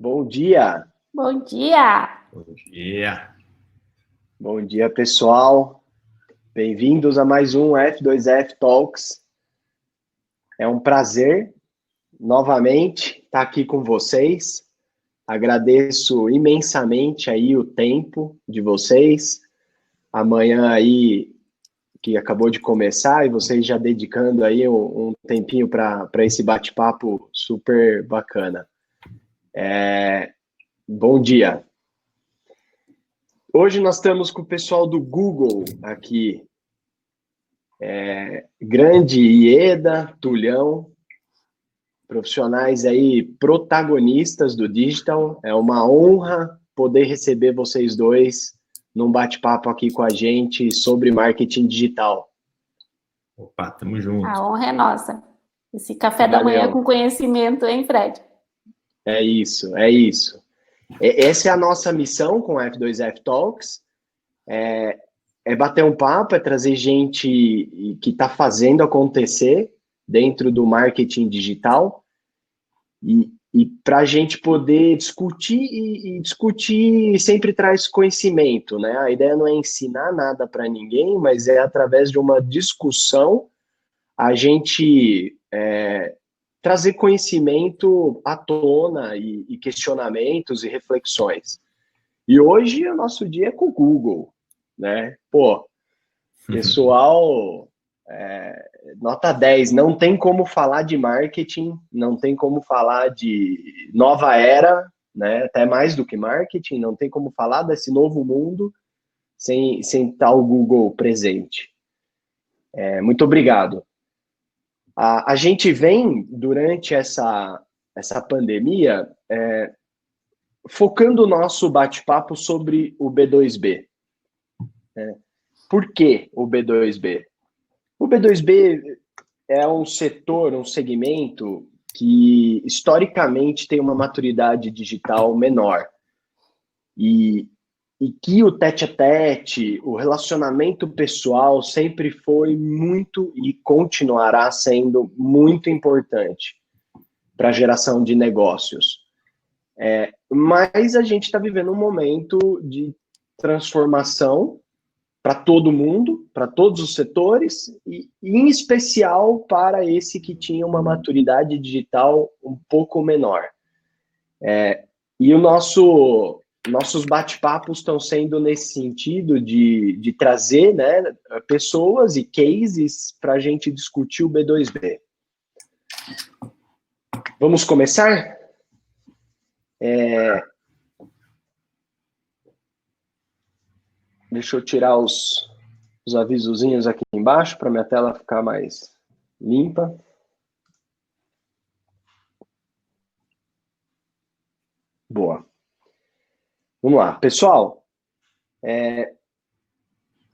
Bom dia, Bom dia! Bom dia. bom dia pessoal. Bem-vindos a mais um F2F Talks. É um prazer novamente estar aqui com vocês. Agradeço imensamente aí o tempo de vocês. Amanhã aí que acabou de começar e vocês já dedicando aí um tempinho para esse bate-papo super bacana. Bom dia. Hoje nós estamos com o pessoal do Google aqui. Grande Ieda, Tulhão, profissionais aí protagonistas do digital. É uma honra poder receber vocês dois num bate-papo aqui com a gente sobre marketing digital. Opa, tamo junto. A honra é nossa. Esse café da manhã com conhecimento, hein, Fred? É isso, é isso. Essa é a nossa missão com o F2F Talks. É bater um papo, é trazer gente que está fazendo acontecer dentro do marketing digital e para a gente poder discutir e discutir sempre traz conhecimento, né? A ideia não é ensinar nada para ninguém, mas é através de uma discussão a gente trazer conhecimento à tona e questionamentos e reflexões. E hoje o nosso dia é com o Google, né? Pô, pessoal, nota 10, não tem como falar de marketing, não tem como falar de nova era, né? Até mais do que marketing, não tem como falar desse novo mundo sem estar o Google presente. Muito obrigado. A gente vem, durante essa pandemia, focando o nosso bate-papo sobre o B2B. Né? Por que o B2B? O B2B é um setor, um segmento que historicamente tem uma maturidade digital menor e que o tete-a-tete, o relacionamento pessoal sempre foi muito e continuará sendo muito importante para a geração de negócios. Mas a gente está vivendo um momento de transformação para todo mundo, para todos os setores, e em especial para esse que tinha uma maturidade digital um pouco menor. E nossos bate-papos estão sendo nesse sentido de trazer, né, pessoas e cases para a gente discutir o B2B. Vamos começar? Deixa eu tirar os avisozinhos aqui embaixo para minha tela ficar mais limpa. Boa. Vamos lá. Pessoal,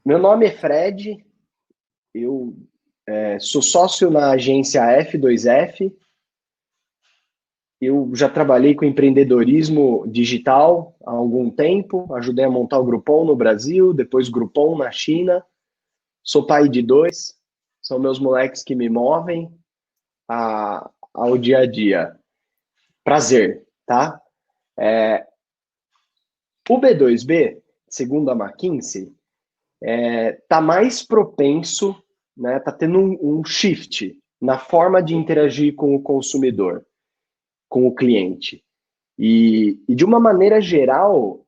meu nome é Fred, eu sou sócio na agência F2F, eu já trabalhei com empreendedorismo digital há algum tempo, ajudei a montar o Groupon no Brasil, depois Groupon na China, sou pai de 2, são meus moleques que me movem ao dia a dia. Prazer, tá? O B2B, segundo a McKinsey, está mais propenso, né? Está tendo um shift na forma de interagir com o consumidor, com o cliente. E de uma maneira geral,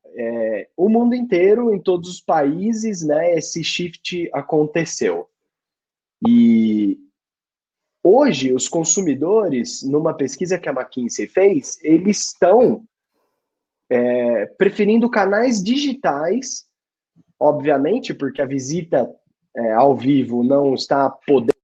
o mundo inteiro, em todos os países, né, esse shift aconteceu. E hoje, os consumidores, numa pesquisa que a McKinsey fez, eles estão preferindo canais digitais, obviamente, porque a visita ao vivo não está podendo.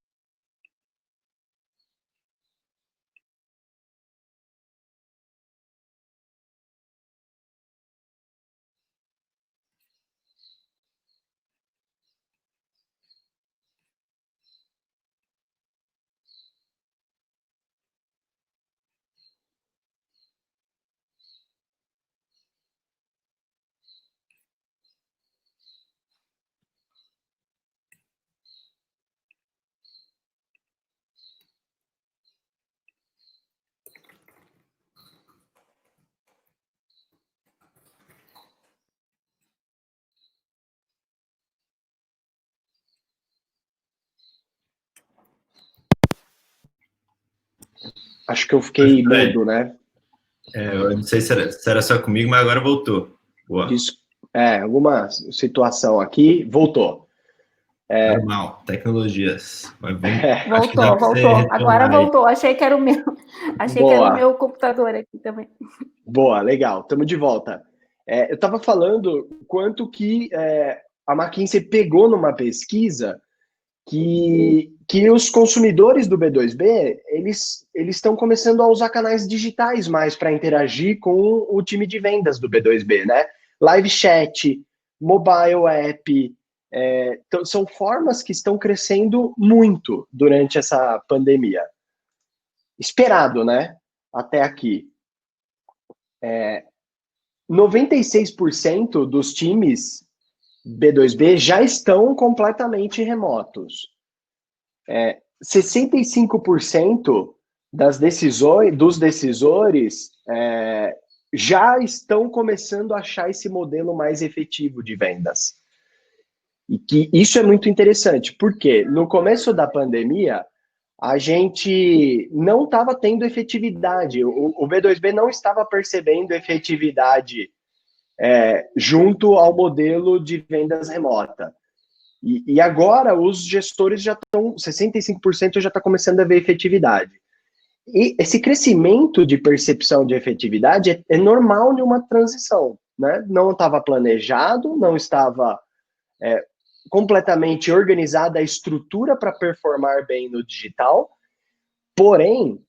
Acho que eu fiquei mudo, né? Eu não sei se era só comigo, mas agora voltou. Boa. Alguma situação aqui, voltou. Normal, tecnologias. Mas Voltou. Agora voltou. Achei que era o meu. Achei que era o meu computador aqui também. Boa, legal. Estamos de volta. Eu estava falando quanto que a McKinsey pegou numa pesquisa que os consumidores do B2B, eles estão começando a usar canais digitais mais para interagir com o time de vendas do B2B, né? Live chat, mobile app, então, são formas que estão crescendo muito durante essa pandemia. Esperado, né? Até aqui. 96% dos times B2B já estão completamente remotos. 65% dos decisores já estão começando a achar esse modelo mais efetivo de vendas. E que isso é muito interessante, porque no começo da pandemia, a gente não estava tendo efetividade, o B2B não estava percebendo efetividade junto ao modelo de vendas remota. E agora os gestores já estão, 65% já está começando a ver efetividade. E esse crescimento de percepção de efetividade é normal de uma transição, né? Não estava planejado, não estava completamente organizada a estrutura para performar bem no digital, porém,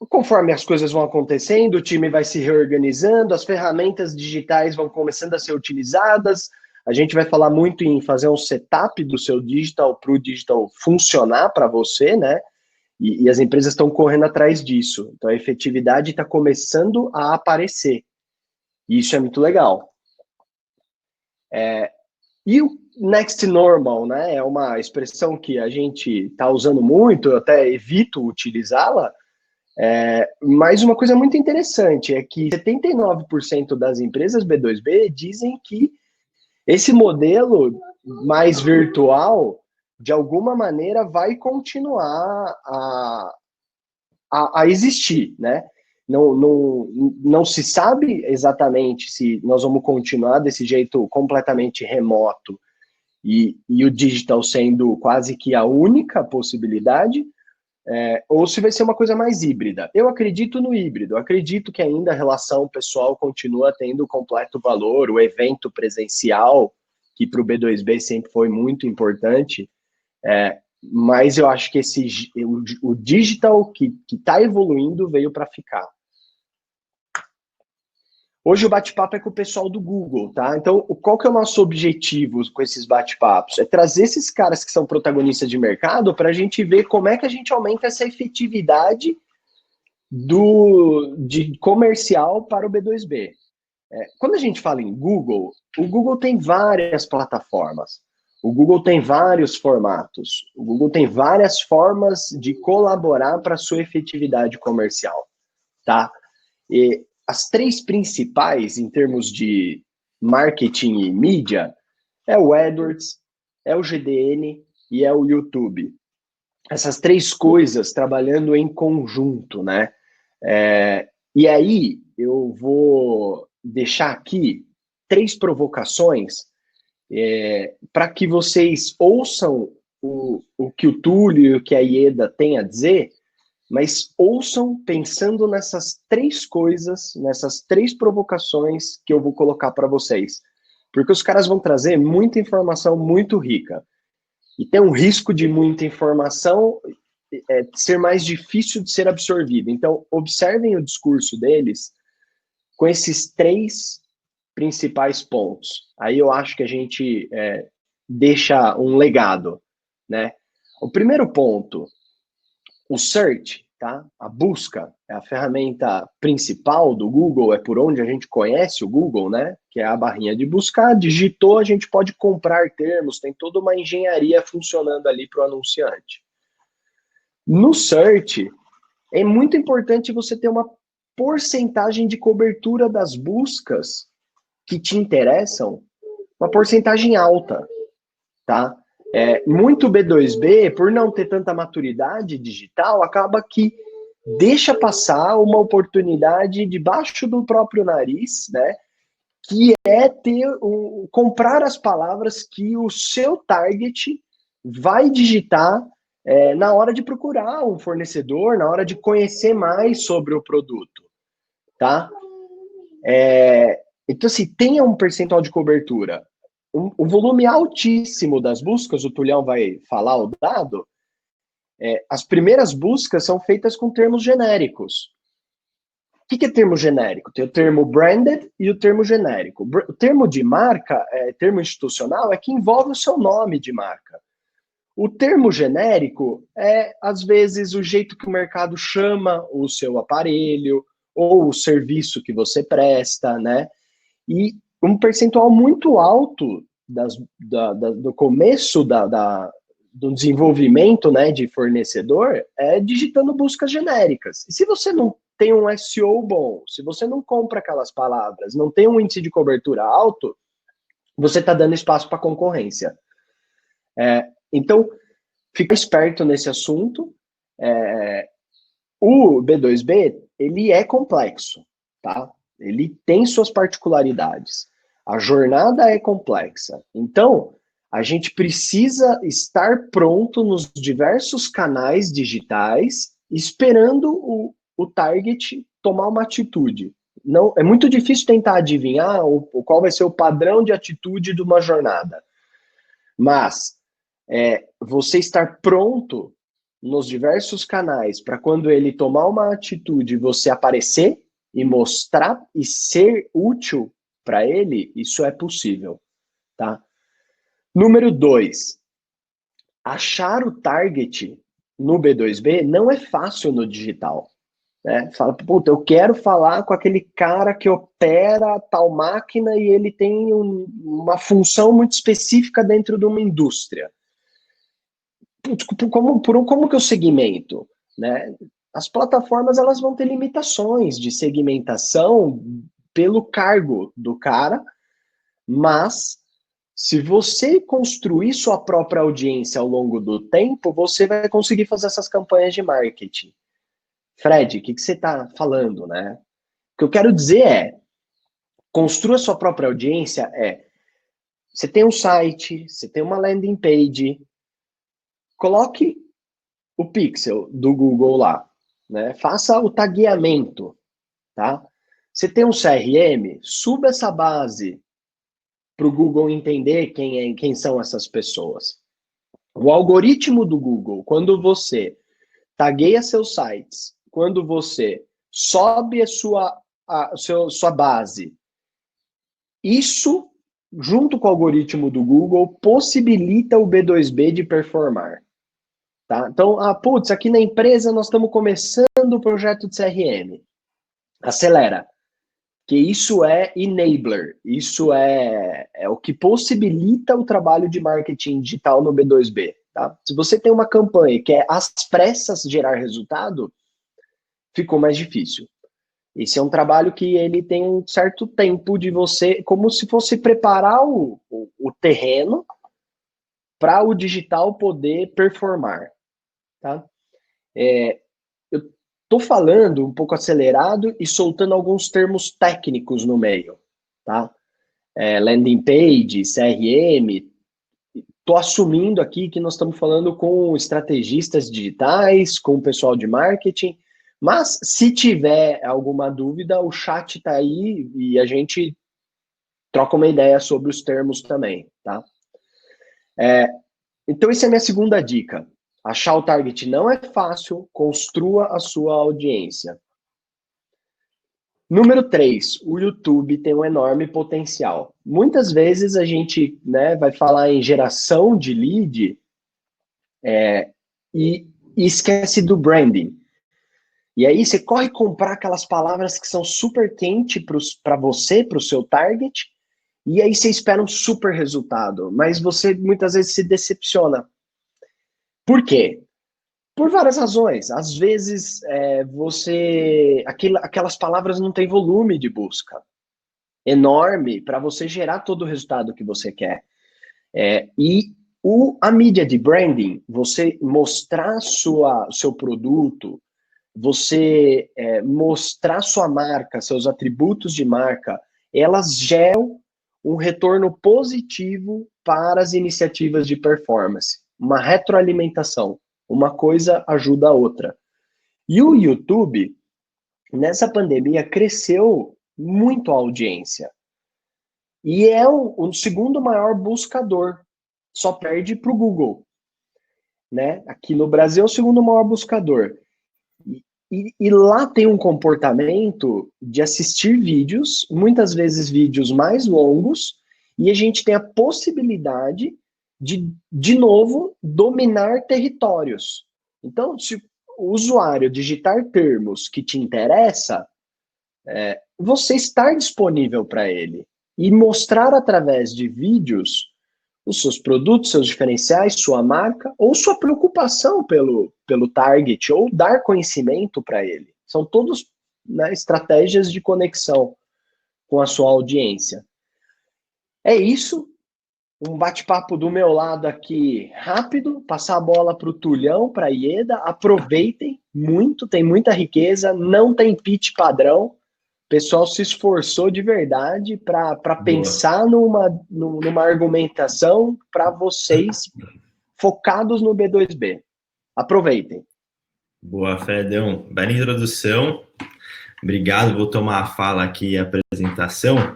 conforme as coisas vão acontecendo, o time vai se reorganizando, as ferramentas digitais vão começando a ser utilizadas, a gente vai falar muito em fazer um setup do seu digital para o digital funcionar para você, né? E as empresas estão correndo atrás disso. Então, a efetividade está começando a aparecer. E isso é muito legal. E o Next Normal, né? É uma expressão que a gente está usando muito, eu até evito utilizá-la, mas uma coisa muito interessante é que 79% das empresas B2B dizem que esse modelo mais virtual, de alguma maneira, vai continuar a existir, né? Não se sabe exatamente se nós vamos continuar desse jeito completamente remoto e o digital sendo quase que a única possibilidade, ou se vai ser uma coisa mais híbrida. Eu acredito no híbrido, eu acredito que ainda a relação pessoal continua tendo completo valor, o evento presencial, que para o B2B sempre foi muito importante, mas eu acho que o digital que está evoluindo veio para ficar. Hoje o bate-papo é com o pessoal do Google, tá? Então, qual que é o nosso objetivo com esses bate-papos? É trazer esses caras que são protagonistas de mercado para a gente ver como é que a gente aumenta essa efetividade de comercial para o B2B. Quando a gente fala em Google, o Google tem várias plataformas, o Google tem vários formatos, o Google tem várias formas de colaborar para a sua efetividade comercial, tá? E as três principais, em termos de marketing e mídia, é o AdWords, é o GDN e é o YouTube. Essas três coisas trabalhando em conjunto, né? E aí, eu vou deixar aqui 3 provocações para que vocês ouçam o que o Túlio e o que a Ieda têm a dizer, mas ouçam pensando nessas 3 coisas, nessas 3 provocações que eu vou colocar para vocês. Porque os caras vão trazer muita informação muito rica. E tem um risco de muita informação ser mais difícil de ser absorvida. Então, observem o discurso deles com esses 3 principais pontos. Aí eu acho que a gente deixa um legado, né? O primeiro ponto, o search, tá? A busca é a ferramenta principal do Google, é por onde a gente conhece o Google, né? Que é a barrinha de buscar, digitou, a gente pode comprar termos, tem toda uma engenharia funcionando ali para o anunciante. No search, é muito importante você ter uma porcentagem de cobertura das buscas que te interessam, uma porcentagem alta, tá? Muito B2B, por não ter tanta maturidade digital, acaba que deixa passar uma oportunidade debaixo do próprio nariz, né? Que é comprar as palavras que o seu target vai digitar na hora de procurar um fornecedor, na hora de conhecer mais sobre o produto, tá? Então, assim, tenha um percentual de cobertura. O volume altíssimo das buscas, o Tulhão vai falar o dado, as primeiras buscas são feitas com termos genéricos. O que é termo genérico? Tem o termo branded e o termo genérico. O termo de marca, termo institucional, é que envolve o seu nome de marca. O termo genérico às vezes, o jeito que o mercado chama o seu aparelho ou o serviço que você presta, né? E um percentual muito alto do começo do desenvolvimento, né, de fornecedor digitando buscas genéricas. E se você não tem um SEO bom, se você não compra aquelas palavras, não tem um índice de cobertura alto, você está dando espaço para concorrência. Então, fica esperto nesse assunto. O B2B, ele é complexo, tá? Ele tem suas particularidades. A jornada é complexa. Então, a gente precisa estar pronto nos diversos canais digitais, esperando o target tomar uma atitude. Não, é muito difícil tentar adivinhar qual vai ser o padrão de atitude de uma jornada. Mas você estar pronto nos diversos canais para quando ele tomar uma atitude, você aparecer e mostrar e ser útil para ele, isso é possível, tá? Número 2, achar o target no B2B não é fácil no digital. Né? Fala, puta, eu quero falar com aquele cara que opera tal máquina e ele tem uma função muito específica dentro de uma indústria. Como que eu segmento? Né? As plataformas elas vão ter limitações de segmentação pelo cargo do cara, mas se você construir sua própria audiência ao longo do tempo, você vai conseguir fazer essas campanhas de marketing. Fred, o que você está falando, né? O que eu quero dizer construa sua própria audiência você tem um site, você tem uma landing page, coloque o pixel do Google lá, né? Faça o tagueamento, tá? Você tem um CRM, suba essa base para o Google entender quem são essas pessoas. O algoritmo do Google, quando você tagueia seus sites, quando você sobe sua base, isso, junto com o algoritmo do Google, possibilita o B2B de performar. Tá? Então, putz, aqui na empresa nós estamos começando o projeto de CRM. Acelera. Que isso é enabler, isso é o que possibilita o trabalho de marketing digital no B2B. Tá? Se você tem uma campanha que é às pressas gerar resultado, ficou mais difícil. Esse é um trabalho que ele tem um certo tempo de você, como se fosse preparar o terreno para o digital poder performar. Tá? Eu estou falando um pouco acelerado e soltando alguns termos técnicos no meio, tá? Landing page, CRM, estou assumindo aqui que nós estamos falando com estrategistas digitais, com o pessoal de marketing, mas se tiver alguma dúvida, o chat está aí e a gente troca uma ideia sobre os termos também, tá? Então, essa é a minha segunda dica. Achar o target não é fácil, construa a sua audiência. Número 3, o YouTube tem um enorme potencial. Muitas vezes a gente vai falar em geração de lead e esquece do branding. E aí você corre comprar aquelas palavras que são super quentes para você, para o seu target, e aí você espera um super resultado, mas você muitas vezes se decepciona. Por quê? Por várias razões. Às vezes, aquelas palavras não têm volume de busca enorme para você gerar todo o resultado que você quer. E A mídia de branding, você mostrar seu produto, você mostrar sua marca, seus atributos de marca, elas geram um retorno positivo para as iniciativas de performance. Uma retroalimentação. Uma coisa ajuda a outra. E o YouTube, nessa pandemia, cresceu muito a audiência. E é o segundo maior buscador. Só perde para o Google. Né? Aqui no Brasil é o segundo maior buscador. E lá tem um comportamento de assistir vídeos, muitas vezes vídeos mais longos, e a gente tem a possibilidade de novo, dominar territórios. Então, se o usuário digitar termos que te interessa, você estar disponível para ele e mostrar através de vídeos os seus produtos, seus diferenciais, sua marca, ou sua preocupação pelo target, ou dar conhecimento para ele. São todos, né, estratégias de conexão com a sua audiência. É isso. Um bate-papo do meu lado aqui rápido, passar a bola para o Tulhão, para a Ieda. Aproveitem muito, tem muita riqueza, não tem pitch padrão. O pessoal se esforçou de verdade para pensar numa argumentação para vocês focados no B2B. Aproveitem. Boa, Fredão. Bela introdução. Obrigado. Vou tomar a fala aqui, a apresentação,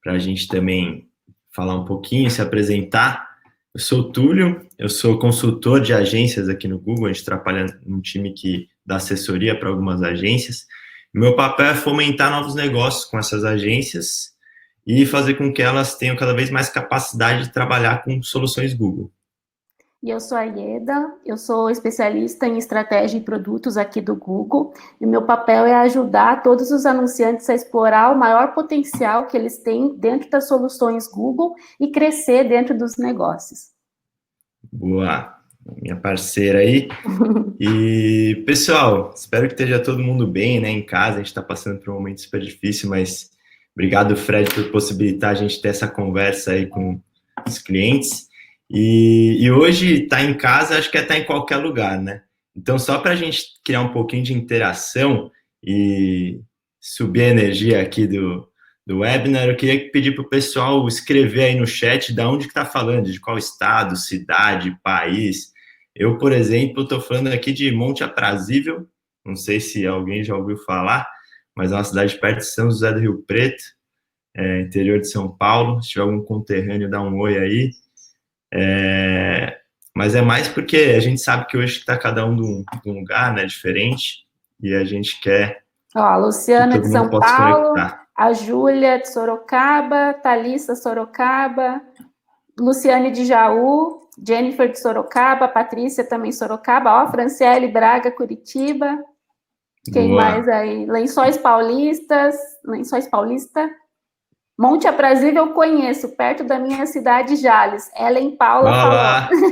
para a gente também falar um pouquinho, se apresentar. Eu sou o Túlio, eu sou consultor de agências aqui no Google. A gente trabalha num time que dá assessoria para algumas agências. Meu papel é fomentar novos negócios com essas agências e fazer com que elas tenham cada vez mais capacidade de trabalhar com soluções Google. E eu sou a Ieda, eu sou especialista em estratégia e produtos aqui do Google, e meu papel é ajudar todos os anunciantes a explorar o maior potencial que eles têm dentro das soluções Google e crescer dentro dos negócios. Boa, minha parceira aí. E, pessoal, espero que esteja todo mundo bem, né, em casa. A gente está passando por um momento super difícil, mas obrigado, Fred, por possibilitar a gente ter essa conversa aí com os clientes. E hoje tá em casa, acho que é estar em qualquer lugar, né? Então, só para a gente criar um pouquinho de interação e subir a energia aqui do webinar, eu queria pedir para o pessoal escrever aí no chat de onde que está falando, de qual estado, cidade, país. Eu, por exemplo, estou falando aqui de Monte Aprazível, não sei se alguém já ouviu falar, mas é uma cidade perto de São José do Rio Preto, interior de São Paulo. Se tiver algum conterrâneo, dá um oi aí. Mas é mais porque a gente sabe que hoje está cada um de um lugar, né, diferente, e a gente quer... Ó, a Luciana de São Paulo, a Júlia de Sorocaba, Thalissa Sorocaba, Luciane de Jaú, Jennifer de Sorocaba, Patrícia também Sorocaba, ó, Franciele Braga, Curitiba. Quem Boa. mais aí? Lençóis Paulista. Monte Aprazível eu conheço, perto da minha cidade, Jales. Ellen Paula falou.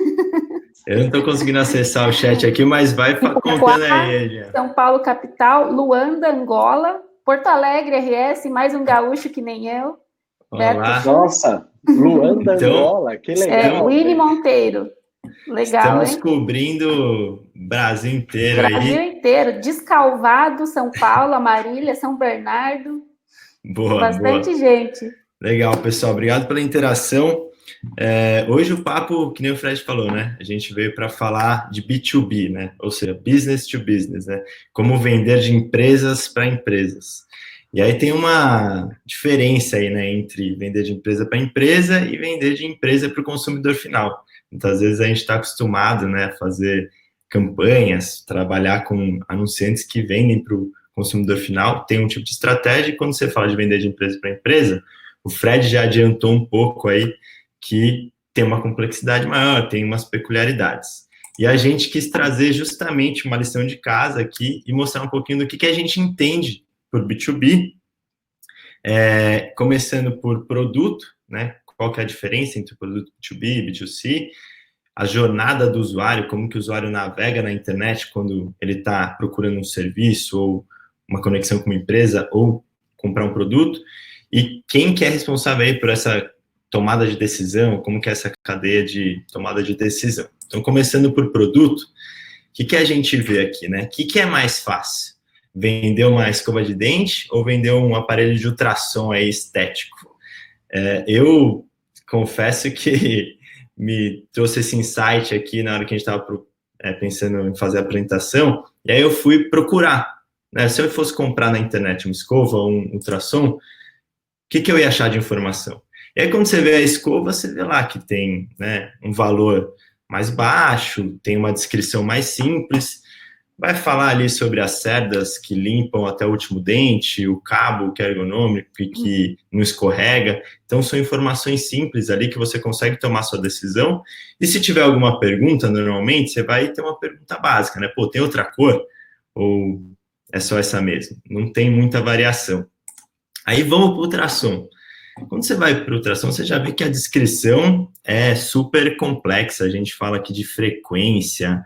Eu não estou conseguindo acessar o chat aqui, mas vai contando aí. São Paulo, capital, Luanda, Angola, Porto Alegre, RS, mais um gaúcho que nem eu. Olá. Nossa, Luanda, então, Angola, que legal. Winnie Monteiro. Legal, estamos cobrindo o Brasil inteiro aí. Brasil inteiro. Descalvado, São Paulo, Marília, São Bernardo. Boa, bastante gente. Legal, pessoal. Obrigado pela interação. Hoje o papo, que nem o Fred falou, né? A gente veio para falar de B2B, né? Ou seja, business to business, né? Como vender de empresas para empresas. E aí tem uma diferença aí, né? Entre vender de empresa para empresa e vender de empresa para o consumidor final. Muitas vezes a gente está acostumado, né? A fazer campanhas, trabalhar com anunciantes que vendem para o consumidor final, tem um tipo de estratégia, e quando você fala de vender de empresa para empresa, o Fred já adiantou um pouco aí que tem uma complexidade maior, tem umas peculiaridades. E a gente quis trazer justamente uma lição de casa aqui e mostrar um pouquinho do que a gente entende por B2B, começando por produto, né? Qual que é a diferença entre o produto B2B e B2C, a jornada do usuário, como que o usuário navega na internet quando ele está procurando um serviço ou uma conexão com uma empresa ou comprar um produto, e quem que é responsável aí por essa tomada de decisão, como que é essa cadeia de tomada de decisão. Então, começando por produto, o que a gente vê aqui, né? O que é mais fácil? Vender uma escova de dente ou vender um aparelho de ultrassom aí estético? Eu confesso que me trouxe esse insight aqui na hora que a gente estava pensando em fazer a apresentação, e aí eu fui procurar, né? Se eu fosse comprar na internet uma escova ou um ultrassom, o que eu ia achar de informação? E aí quando você vê a escova, você vê lá que tem, né, um valor mais baixo, tem uma descrição mais simples, vai falar ali sobre as cerdas que limpam até o último dente, o cabo que é ergonômico e que não escorrega. Então, são informações simples ali que você consegue tomar sua decisão. E se tiver alguma pergunta, normalmente, você vai ter uma pergunta básica, né? Pô, tem outra cor? Ou é só essa mesmo? Não tem muita variação. Aí, vamos para o ultrassom. Quando você vai para o ultrassom, você já vê que a descrição é super complexa. A gente fala aqui de frequência,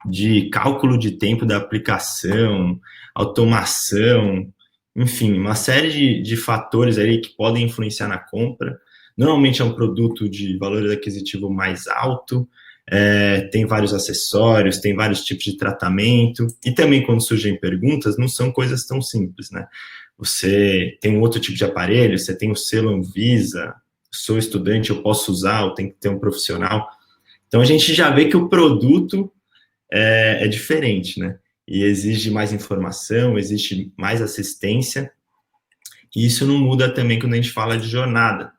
de cálculo de tempo da aplicação, automação, enfim, uma série de fatores aí que podem influenciar na compra. Normalmente é um produto de valor aquisitivo mais alto, tem vários acessórios, tem vários tipos de tratamento, e também quando surgem perguntas, não são coisas tão simples, né? Você tem um outro tipo de aparelho, você tem o selo Anvisa, sou estudante, eu posso usar, ou tem que ter um profissional. Então, a gente já vê que o produto é diferente, né? E exige mais informação, exige mais assistência, e isso não muda também quando a gente fala de jornada.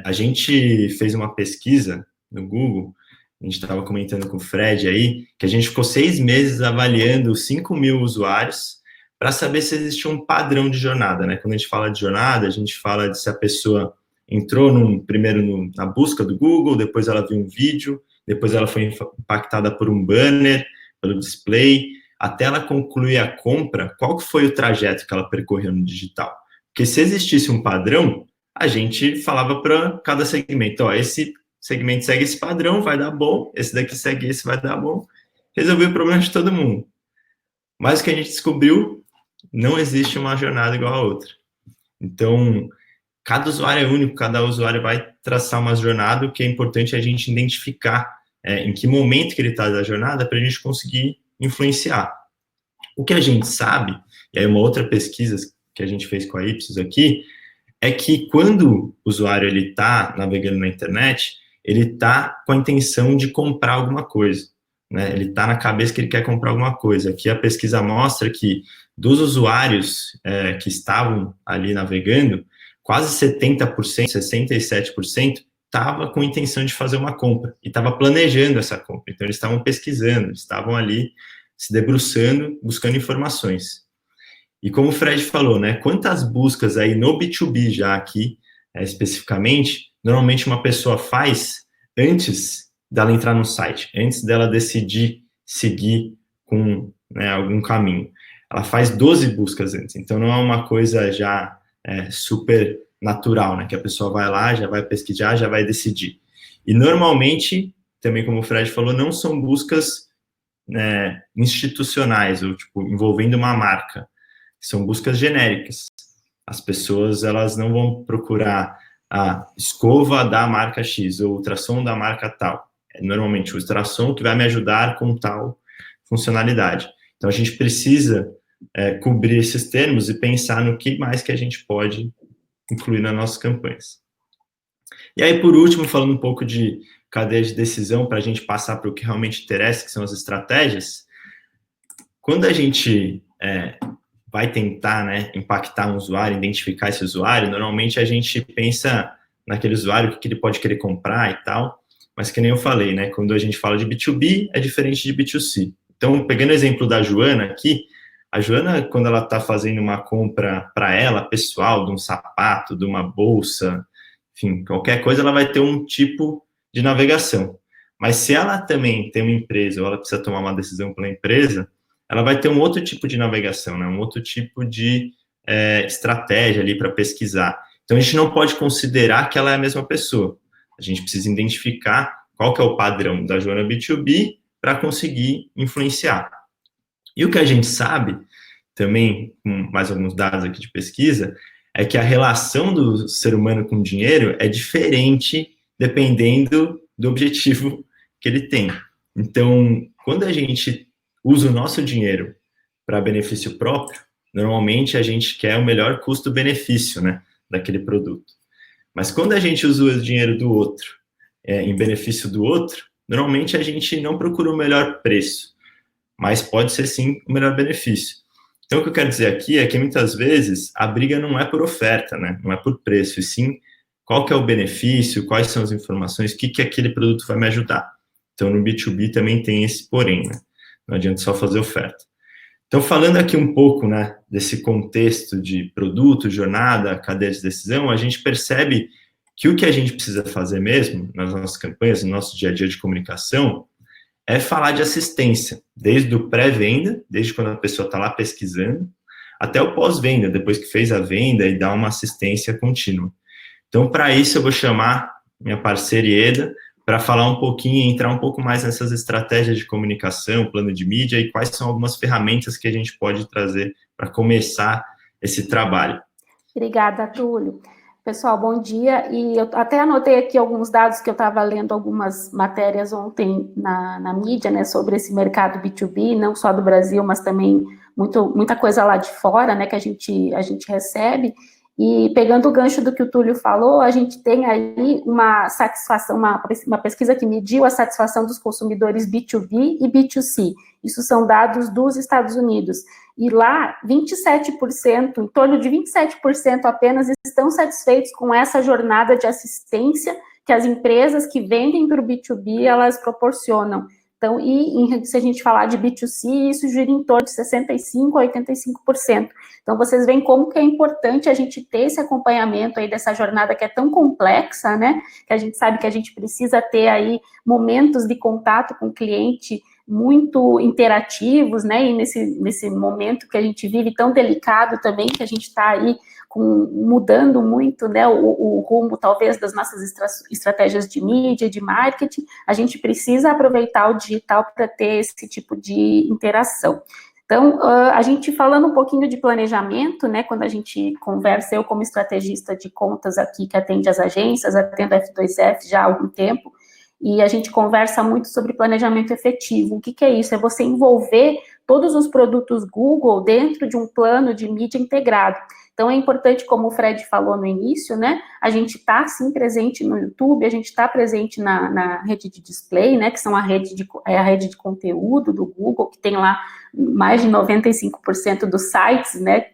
A gente fez uma pesquisa no Google, a gente estava comentando com o Fred aí, que a gente ficou 6 meses avaliando 5.000 usuários para saber se existia um padrão de jornada, né? Quando a gente fala de jornada, a gente fala de se a pessoa entrou primeiro na busca do Google, depois ela viu um vídeo, depois ela foi impactada por um banner, pelo display, até ela concluir a compra, qual que foi o trajeto que ela percorreu no digital? Porque se existisse um padrão, a gente falava para cada segmento, esse segmento segue esse padrão, vai dar bom, esse daqui segue esse, vai dar bom, resolveu o problema de todo mundo. Mas o que a gente descobriu, não existe uma jornada igual a outra. Então, cada usuário é único, cada usuário vai traçar uma jornada, o que é importante é a gente identificar em que momento que ele está da jornada para a gente conseguir influenciar. O que a gente sabe, e aí uma outra pesquisa que a gente fez com a Ipsos aqui, é que quando o usuário está navegando na internet, ele está com a intenção de comprar alguma coisa, né? Ele está na cabeça que ele quer comprar alguma coisa. Aqui a pesquisa mostra que dos usuários que estavam ali navegando, quase 70%, 67%, estava com intenção de fazer uma compra e estava planejando essa compra. Então, eles estavam pesquisando, estavam ali se debruçando, buscando informações. E como o Fred falou, né, quantas buscas aí no B2B já aqui, especificamente, normalmente uma pessoa faz antes dela entrar no site, antes dela decidir seguir com, né, algum caminho. Ela faz 12 buscas antes, então não é uma coisa já super natural, né, que a pessoa vai lá, já vai pesquisar, já vai decidir. E normalmente, também como o Fred falou, não são buscas institucionais, ou tipo, envolvendo uma marca, são buscas genéricas. As pessoas, elas não vão procurar a escova da marca X, ou ultrassom da marca tal. É normalmente o ultrassom que vai me ajudar com tal funcionalidade. Então, a gente precisa cobrir esses termos e pensar no que mais que a gente pode incluir nas nossas campanhas. E aí, por último, falando um pouco de cadeia de decisão, para a gente passar para o que realmente interessa, que são as estratégias, quando a gente vai tentar, né, impactar um usuário, identificar esse usuário, normalmente a gente pensa naquele usuário, o que ele pode querer comprar e tal, mas que nem eu falei, né, quando a gente fala de B2B, é diferente de B2C. Então, pegando o exemplo da Joana aqui, a Joana, quando ela está fazendo uma compra para ela, pessoal, de um sapato, de uma bolsa, enfim, qualquer coisa, ela vai ter um tipo de navegação. Mas se ela também tem uma empresa, ou ela precisa tomar uma decisão pela empresa, ela vai ter um outro tipo de navegação, né? Um outro tipo de estratégia ali para pesquisar. Então, a gente não pode considerar que ela é a mesma pessoa. A gente precisa identificar qual que é o padrão da Joana B2B para conseguir influenciar. E o que a gente sabe, também com mais alguns dados aqui de pesquisa, é que a relação do ser humano com o dinheiro é diferente dependendo do objetivo que ele tem. Então, quando a gente usa o nosso dinheiro para benefício próprio, normalmente a gente quer o melhor custo-benefício, né, daquele produto. Mas quando a gente usa o dinheiro do outro em benefício do outro, normalmente a gente não procura o melhor preço, mas pode ser sim o melhor benefício. Então, o que eu quero dizer aqui é que muitas vezes a briga não é por oferta, né, não é por preço, e sim qual que é o benefício, quais são as informações, o que aquele produto vai me ajudar. Então, no B2B também tem esse porém, né? Não adianta só fazer oferta. Então, falando aqui um pouco, né, desse contexto de produto, jornada, cadeia de decisão, a gente percebe que o que a gente precisa fazer mesmo, nas nossas campanhas, no nosso dia a dia de comunicação, é falar de assistência, desde o pré-venda, desde quando a pessoa está lá pesquisando, até o pós-venda, depois que fez a venda e dá uma assistência contínua. Então, para isso, eu vou chamar minha parceira Ieda para falar um pouquinho, entrar um pouco mais nessas estratégias de comunicação, plano de mídia e quais são algumas ferramentas que a gente pode trazer para começar esse trabalho. Obrigada, Túlio. Pessoal, bom dia. E eu até anotei aqui alguns dados que eu estava lendo algumas matérias ontem na mídia, né, sobre esse mercado B2B, não só do Brasil, mas também muita coisa lá de fora, né, que a gente recebe. E pegando o gancho do que o Túlio falou, a gente tem aí uma satisfação, uma pesquisa que mediu a satisfação dos consumidores B2B e B2C. Isso são dados dos Estados Unidos. E lá, 27%, em torno de 27% apenas estão satisfeitos com essa jornada de assistência que as empresas que vendem para o B2B, elas proporcionam. Então, se a gente falar de B2C, isso gira em torno de 65% a 85%. Então, vocês veem como que é importante a gente ter esse acompanhamento aí dessa jornada que é tão complexa, né? Que a gente sabe que a gente precisa ter aí momentos de contato com o cliente muito interativos, né? E nesse momento que a gente vive tão delicado também, que a gente está aí mudando muito, né, o rumo, talvez, das nossas estratégias de mídia, de marketing, a gente precisa aproveitar o digital para ter esse tipo de interação. Então, a gente falando um pouquinho de planejamento, né, quando a gente conversa, eu como estrategista de contas aqui, que atende as agências, atendo a F2F já há algum tempo, e a gente conversa muito sobre planejamento efetivo. O que é isso? É você envolver todos os produtos Google dentro de um plano de mídia integrado. Então, é importante, como o Fred falou no início, né, a gente está, sim, presente no YouTube, a gente está presente na rede de display, né, que são a rede de conteúdo do Google, que tem lá mais de 95% dos sites, né,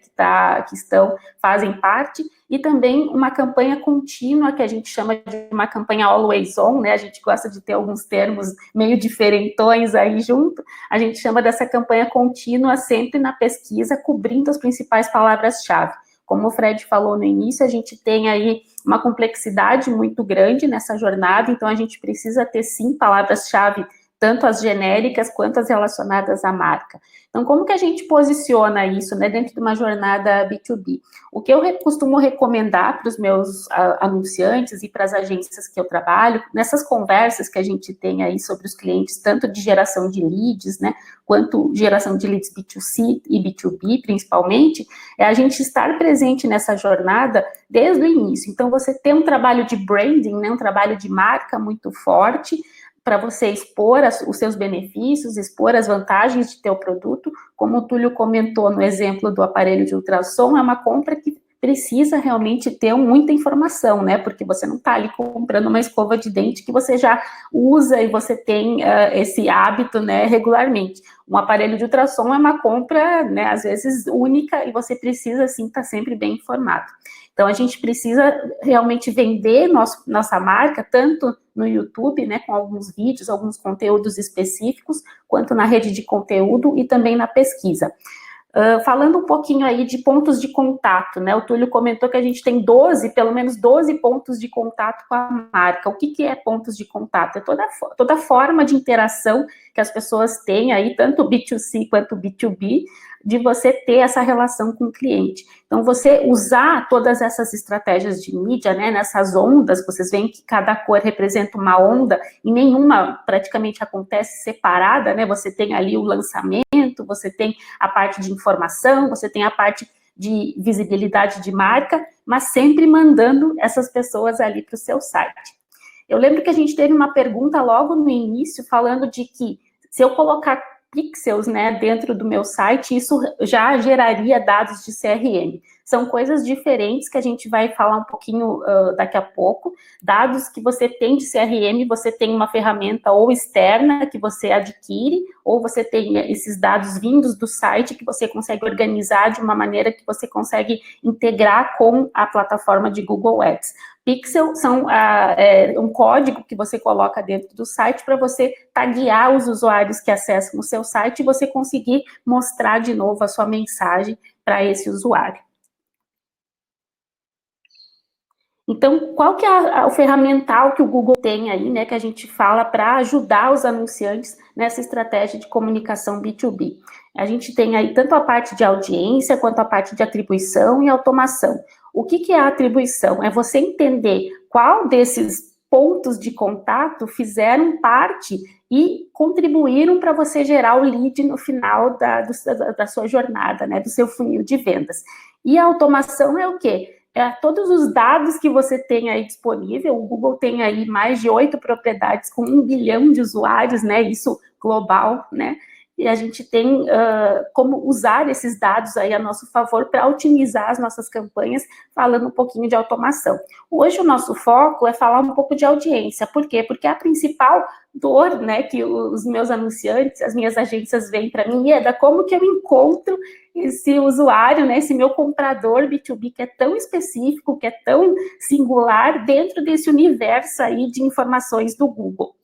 fazem parte, e também uma campanha contínua, que a gente chama de uma campanha always on, né, a gente gosta de ter alguns termos meio diferentões aí junto, a gente chama dessa campanha contínua sempre na pesquisa, cobrindo as principais palavras-chave. Como o Fred falou no início, a gente tem aí uma complexidade muito grande nessa jornada, então a gente precisa ter, sim, palavras-chave, tanto as genéricas quanto as relacionadas à marca. Então, como que a gente posiciona isso, né, dentro de uma jornada B2B? O que eu costumo recomendar para os meus anunciantes e para as agências que eu trabalho, nessas conversas que a gente tem aí sobre os clientes, tanto de geração de leads, né, quanto geração de leads B2C e B2B, principalmente, é a gente estar presente nessa jornada desde o início. Então, você tem um trabalho de branding, né, um trabalho de marca muito forte, para você expor os seus benefícios, expor as vantagens de ter o produto, como o Túlio comentou no exemplo do aparelho de ultrassom, é uma compra que precisa realmente ter muita informação, né, porque você não está ali comprando uma escova de dente que você já usa e você tem esse hábito, né, regularmente. Um aparelho de ultrassom é uma compra, né, às vezes única, e você precisa, sim, estar sempre bem informado. Então, a gente precisa realmente vender nossa marca, tanto no YouTube, né, com alguns vídeos, alguns conteúdos específicos, quanto na rede de conteúdo e também na pesquisa. Falando um pouquinho aí de pontos de contato, né, o Túlio comentou que a gente tem pelo menos 12 pontos de contato com a marca. O que é pontos de contato? É toda forma de interação que as pessoas têm aí, tanto B2C quanto B2B, de você ter essa relação com o cliente. Então, você usar todas essas estratégias de mídia, né, nessas ondas, vocês veem que cada cor representa uma onda, e nenhuma praticamente acontece separada, né, você tem ali o lançamento, você tem a parte de informação, você tem a parte de visibilidade de marca, mas sempre mandando essas pessoas ali para o seu site. Eu lembro que a gente teve uma pergunta logo no início, falando de que se eu colocar pixels, né, dentro do meu site, isso já geraria dados de CRM. São coisas diferentes que a gente vai falar um pouquinho daqui a pouco. Dados que você tem de CRM, você tem uma ferramenta ou externa que você adquire, ou você tem esses dados vindos do site que você consegue organizar de uma maneira que você consegue integrar com a plataforma de Google Ads. Pixel são um código que você coloca dentro do site para você taguear os usuários que acessam o seu site e você conseguir mostrar de novo a sua mensagem para esse usuário. Então, qual que é o ferramental que o Google tem aí, né, que a gente fala para ajudar os anunciantes nessa estratégia de comunicação B2B? A gente tem aí tanto a parte de audiência, quanto a parte de atribuição e automação. O que é a atribuição? É você entender qual desses pontos de contato fizeram parte e contribuíram para você gerar o lead no final da sua jornada, né, do seu funil de vendas. E a automação é o quê? Todos os dados que você tem aí disponível, o Google tem aí mais de 8 propriedades com 1 bilhão de usuários, né, isso global, né, e a gente tem como usar esses dados aí a nosso favor para otimizar as nossas campanhas, falando um pouquinho de automação. Hoje o nosso foco é falar um pouco de audiência, por quê? Porque a principal dor, né, que os meus anunciantes, as minhas agências veem para mim, é da como que eu encontro esse usuário, né, esse meu comprador B2B que é tão específico, que é tão singular dentro desse universo aí de informações do Google.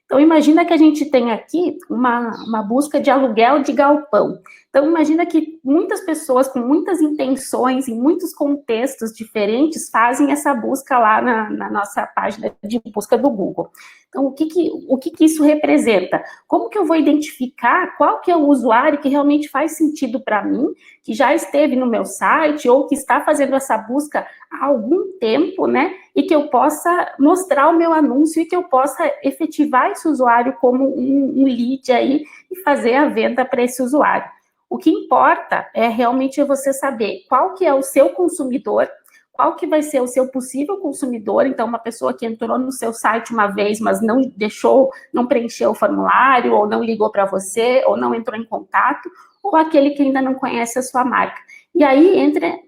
Então, imagina que a gente tem aqui uma busca de aluguel de galpão. Então, imagina que muitas pessoas com muitas intenções, em muitos contextos diferentes, fazem essa busca lá na nossa página de busca do Google. Então, o que isso representa? Como que eu vou identificar qual que é o usuário que realmente faz sentido para mim, que já esteve no meu site ou que está fazendo essa busca há algum tempo, né? E que eu possa mostrar o meu anúncio e que eu possa efetivar esse usuário como um lead aí e fazer a venda para esse usuário. O que importa é realmente você saber qual que é o seu consumidor, qual que vai ser o seu possível consumidor, então uma pessoa que entrou no seu site uma vez, mas não preencheu o formulário, ou não ligou para você, ou não entrou em contato, ou aquele que ainda não conhece a sua marca. E aí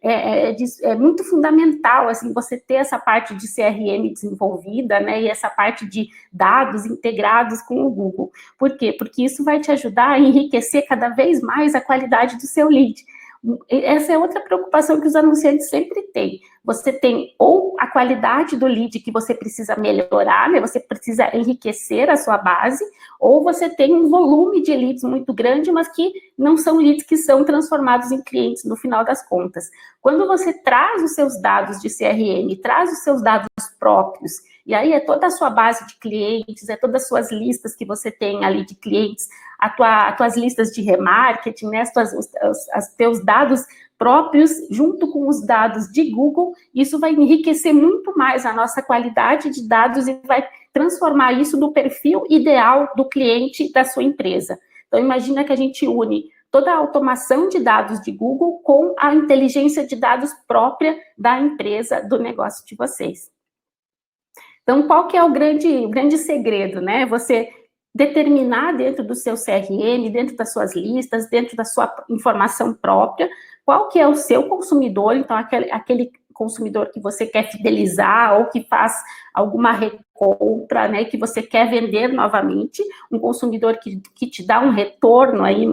é muito fundamental, assim, você ter essa parte de CRM desenvolvida, né, e essa parte de dados integrados com o Google. Por quê? Porque isso vai te ajudar a enriquecer cada vez mais a qualidade do seu lead. Essa é outra preocupação que os anunciantes sempre têm. Você tem ou a qualidade do lead que você precisa melhorar, né? Você precisa enriquecer a sua base, ou você tem um volume de leads muito grande, mas que não são leads que são transformados em clientes no final das contas. Quando você traz os seus dados de CRM, traz os seus dados próprios, e aí é toda a sua base de clientes, é todas as suas listas que você tem ali de clientes, as tuas listas de remarketing, né, os teus dados próprios, junto com os dados de Google, isso vai enriquecer muito mais a nossa qualidade de dados e vai transformar isso no perfil ideal do cliente da sua empresa. Então, imagina que a gente une toda a automação de dados de Google com a inteligência de dados própria da empresa, do negócio de vocês. Então, qual que é o grande segredo, né? Você determinar dentro do seu CRM, dentro das suas listas, dentro da sua informação própria, qual que é o seu consumidor, então aquele consumidor que você quer fidelizar ou que faz alguma recompra, né, que você quer vender novamente, um consumidor que te dá um retorno aí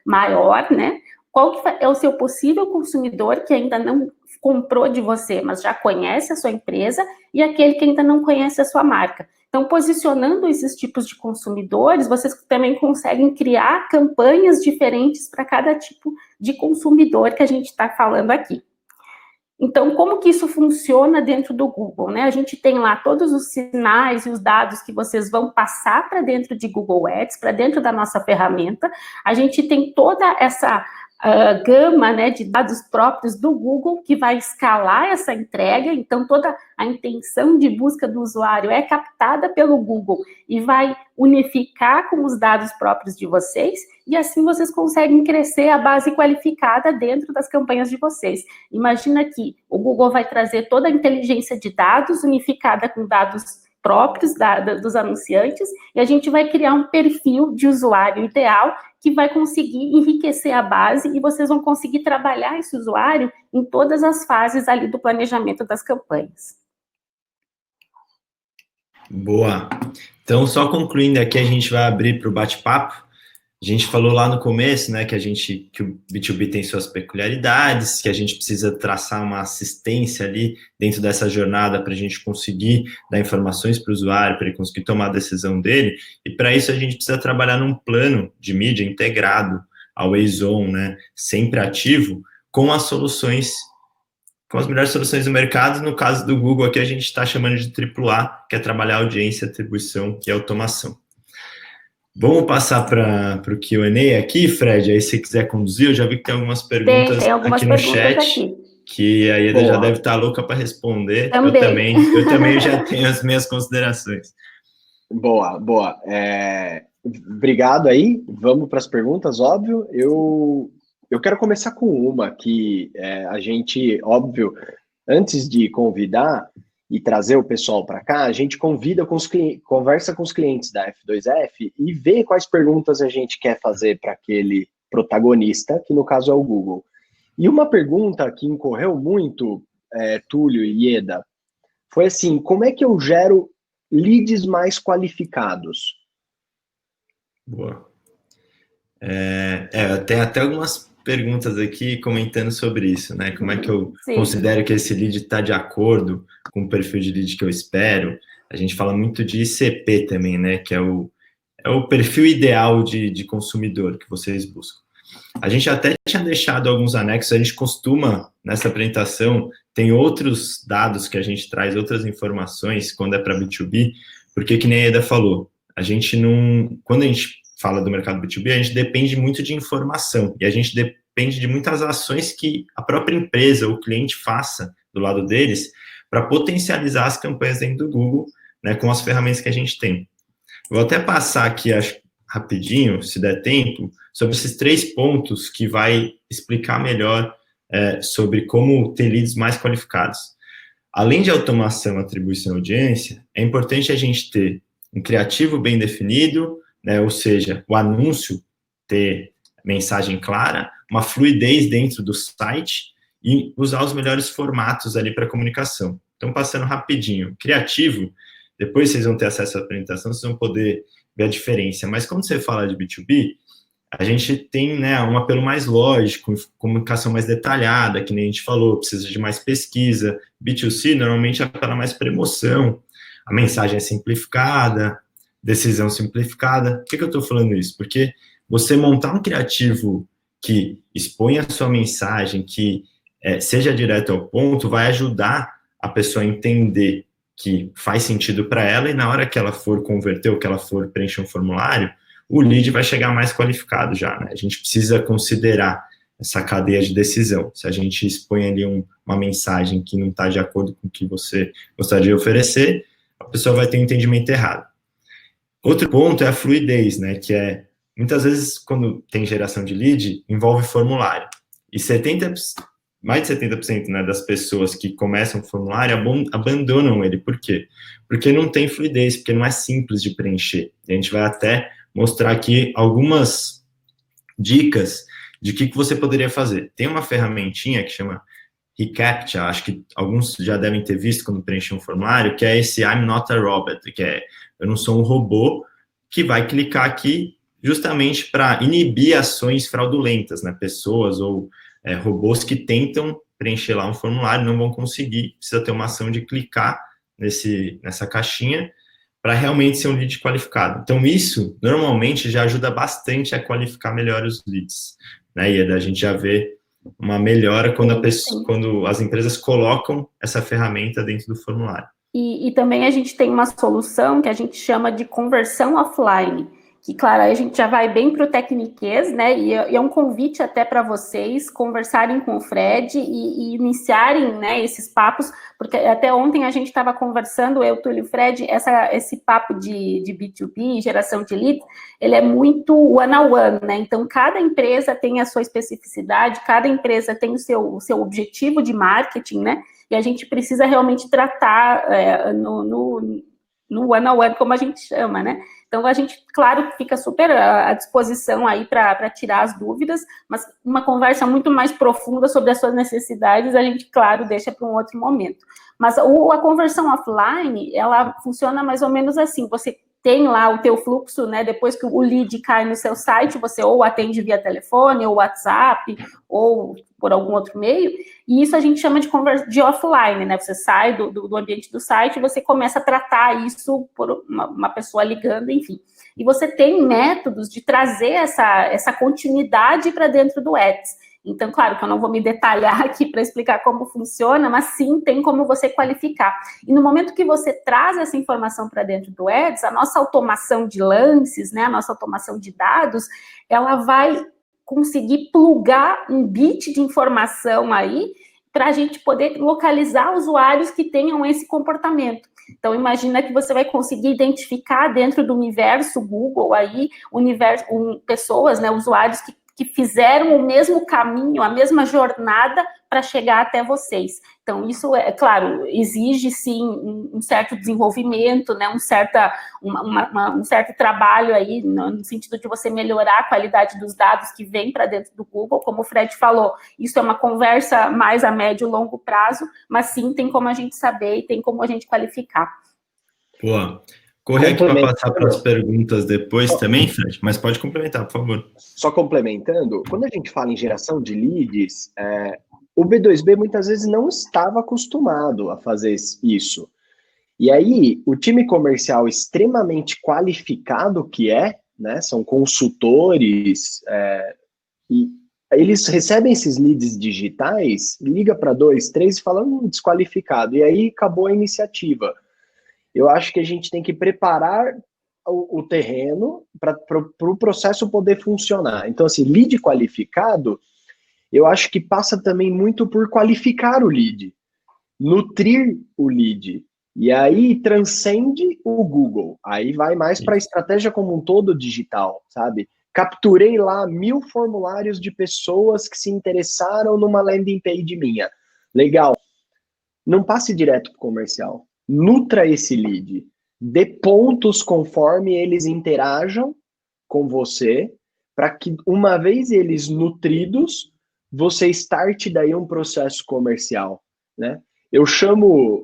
maior, né? Qual que é o seu possível consumidor que ainda não comprou de você, mas já conhece a sua empresa, e aquele que ainda não conhece a sua marca. Então, posicionando esses tipos de consumidores, vocês também conseguem criar campanhas diferentes para cada tipo de consumidor que a gente está falando aqui. Então, como que isso funciona dentro do Google, né? A gente tem lá todos os sinais e os dados que vocês vão passar para dentro de Google Ads, para dentro da nossa ferramenta. A gente tem toda essa gama, né, de dados próprios do Google, que vai escalar essa entrega. Então, toda a intenção de busca do usuário é captada pelo Google e vai unificar com os dados próprios de vocês, e assim vocês conseguem crescer a base qualificada dentro das campanhas de vocês. Imagina que o Google vai trazer toda a inteligência de dados unificada com dados próprios dos anunciantes, e a gente vai criar um perfil de usuário ideal que vai conseguir enriquecer a base, e vocês vão conseguir trabalhar esse usuário em todas as fases ali do planejamento das campanhas. Boa. Então, só concluindo aqui, a gente vai abrir para o bate-papo. A gente falou lá no começo, né, que o B2B tem suas peculiaridades, que a gente precisa traçar uma assistência ali dentro dessa jornada para a gente conseguir dar informações para o usuário, para ele conseguir tomar a decisão dele, e para isso a gente precisa trabalhar num plano de mídia integrado, always on, né, sempre ativo, com as soluções, com as melhores soluções do mercado. No caso do Google aqui a gente está chamando de AAA, que é trabalhar audiência, atribuição e automação. Vamos passar para o Q&A aqui, Fred, aí se você quiser conduzir, eu já vi que tem algumas perguntas aqui no chat, que a Ieda já deve estar louca para responder. Eu também já tenho as minhas considerações. Boa. Obrigado aí, vamos para as perguntas, óbvio. Eu quero começar com uma que a gente, óbvio, antes de convidar e trazer o pessoal para cá, a gente convida conversa com os clientes da F2F e vê quais perguntas a gente quer fazer para aquele protagonista, que no caso é o Google. E uma pergunta que incorreu muito, Túlio e Ieda, foi assim: como é que eu gero leads mais qualificados? Boa. Tem até algumas perguntas aqui comentando sobre isso, né? Como é que eu considero que esse lead está de acordo com o perfil de lead que eu espero? A gente fala muito de ICP também, né? Que é o perfil ideal de consumidor que vocês buscam. A gente até tinha deixado alguns anexos, a gente costuma, nessa apresentação, tem outros dados que a gente traz, outras informações, quando é para B2B, porque, que nem a Ieda falou, a gente não... Quando a gente fala do mercado B2B, a gente depende muito de informação, e a gente depende de muitas ações que a própria empresa, o cliente faça do lado deles, para potencializar as campanhas dentro do Google, né, com as ferramentas que a gente tem. Vou até passar aqui, acho, rapidinho, se der tempo, sobre esses 3 pontos que vai explicar melhor sobre como ter leads mais qualificados. Além de automação, atribuição e audiência, é importante a gente ter um criativo bem definido, né, ou seja, o anúncio ter mensagem clara, uma fluidez dentro do site e usar os melhores formatos ali para comunicação. Então, passando rapidinho, criativo, depois vocês vão ter acesso à apresentação, vocês vão poder ver a diferença. Mas quando você fala de B2B, a gente tem, né, um apelo mais lógico, comunicação mais detalhada, que nem a gente falou, precisa de mais pesquisa. B2C normalmente apela mais para emoção, a mensagem é simplificada, decisão simplificada. Por que eu estou falando isso? Porque você montar um criativo que exponha a sua mensagem, que seja direto ao ponto, vai ajudar a pessoa a entender que faz sentido para ela, e na hora que ela for converter ou que ela for preencher um formulário, o lead vai chegar mais qualificado já, né? A gente precisa considerar essa cadeia de decisão. Se a gente expõe ali uma mensagem que não está de acordo com o que você gostaria de oferecer, a pessoa vai ter um entendimento errado. Outro ponto é a fluidez, né? Que muitas vezes, quando tem geração de lead, envolve formulário. E mais de 70%, né, das pessoas que começam o formulário abandonam ele. Por quê? Porque não tem fluidez, porque não é simples de preencher. E a gente vai até mostrar aqui algumas dicas de que você poderia fazer. Tem uma ferramentinha que chama reCAPTCHA, acho que alguns já devem ter visto quando preenchem um formulário, que é esse I'm not a robot, que eu não sou um robô, que vai clicar aqui justamente para inibir ações fraudulentas, né? Pessoas ou robôs que tentam preencher lá um formulário, não vão conseguir, precisa ter uma ação de clicar nessa caixinha para realmente ser um lead qualificado. Então, isso, normalmente, já ajuda bastante a qualificar melhor os leads, né? E a gente já vê uma melhora quando as empresas colocam essa ferramenta dentro do formulário. E também a gente tem uma solução que a gente chama de conversão offline, que, claro, aí a gente já vai bem para o tecniquez, né, e é um convite até para vocês conversarem com o Fred e iniciarem, né, esses papos, porque até ontem a gente estava conversando, eu, Túlio e Fred, esse papo de B2B, geração de leads, ele é muito one-on-one, né, então cada empresa tem a sua especificidade, cada empresa tem o seu objetivo de marketing, né, e a gente precisa realmente tratar no one-on-one, como a gente chama, né? Então, a gente, claro, fica super à disposição aí para tirar as dúvidas, mas uma conversa muito mais profunda sobre as suas necessidades, a gente, claro, deixa para um outro momento. Mas a conversão offline, ela funciona mais ou menos assim, você tem lá o teu fluxo, né, depois que o lead cai no seu site, você ou atende via telefone, ou WhatsApp, ou por algum outro meio, e isso a gente chama de offline, né, você sai do ambiente do site e você começa a tratar isso por uma pessoa ligando, enfim. E você tem métodos de trazer essa continuidade para dentro do Ads. Então, claro que eu não vou me detalhar aqui para explicar como funciona, mas sim tem como você qualificar. E no momento que você traz essa informação para dentro do Ads, a nossa automação de lances, né, a nossa automação de dados, ela vai conseguir plugar um bit de informação aí para a gente poder localizar usuários que tenham esse comportamento. Então, imagina que você vai conseguir identificar dentro do universo Google aí, pessoas, né, usuários que fizeram o mesmo caminho, a mesma jornada para chegar até vocês. Então, isso, é claro, exige, sim, um certo desenvolvimento, né, um certo trabalho aí, no sentido de você melhorar a qualidade dos dados que vêm para dentro do Google, como o Fred falou, isso é uma conversa mais a médio e longo prazo, mas sim, tem como a gente saber e tem como a gente qualificar. Boa. Correr aqui para passar para as perguntas depois também, Fred, mas pode complementar, por favor. Só complementando, quando a gente fala em geração de leads, o B2B muitas vezes não estava acostumado a fazer isso. E aí, o time comercial extremamente qualificado que né, são consultores, e eles recebem esses leads digitais, liga para 2, 3 e fala, desqualificado. E aí acabou a iniciativa. Eu acho que a gente tem que preparar o terreno para o processo poder funcionar. Então, assim, lead qualificado, eu acho que passa também muito por qualificar o lead, nutrir o lead. E aí transcende o Google. Aí vai mais para a estratégia como um todo digital, sabe? Capturei lá 1000 formulários de pessoas que se interessaram numa landing page minha. Legal. Não passe direto para o comercial. Nutra esse lead, dê pontos conforme eles interajam com você, para que uma vez eles nutridos, você starte daí um processo comercial, né? Eu chamo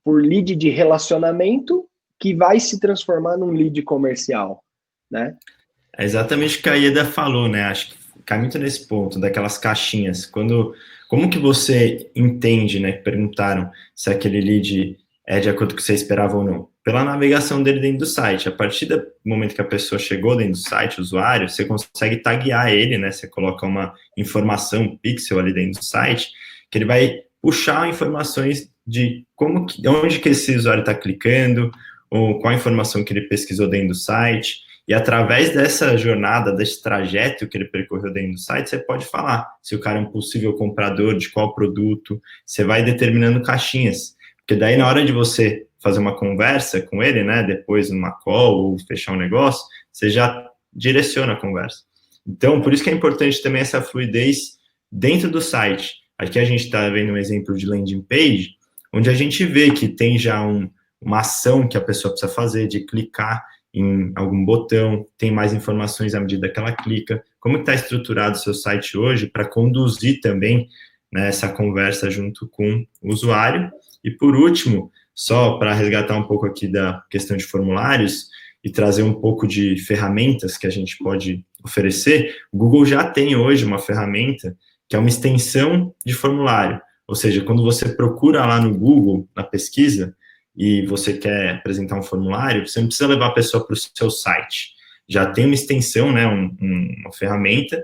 por lead de relacionamento que vai se transformar num lead comercial, né? É exatamente o que a Ieda falou, né? Acho que cai muito nesse ponto, daquelas caixinhas. Como que você entende, né? Perguntaram se aquele lead é de acordo com o que você esperava ou não. Pela navegação dele dentro do site. A partir do momento que a pessoa chegou dentro do site, o usuário, você consegue taguear ele, né? Você coloca uma informação, um pixel ali dentro do site, que ele vai puxar informações de onde que esse usuário está clicando, ou qual a informação que ele pesquisou dentro do site. E através dessa jornada, desse trajeto que ele percorreu dentro do site, você pode falar se o cara é um possível comprador, de qual produto. Você vai determinando caixinhas. Porque daí, na hora de você fazer uma conversa com ele, né, depois numa call ou fechar um negócio, você já direciona a conversa. Então, por isso que é importante também essa fluidez dentro do site. Aqui a gente está vendo um exemplo de landing page, onde a gente vê que tem já uma ação que a pessoa precisa fazer, de clicar em algum botão, tem mais informações à medida que ela clica. Como está estruturado o seu site hoje para conduzir também, né, essa conversa junto com o usuário? E por último, só para resgatar um pouco aqui da questão de formulários e trazer um pouco de ferramentas que a gente pode oferecer, o Google já tem hoje uma ferramenta que é uma extensão de formulário. Ou seja, quando você procura lá no Google, na pesquisa, e você quer apresentar um formulário, você não precisa levar a pessoa para o seu site. Já tem uma extensão, né, uma ferramenta,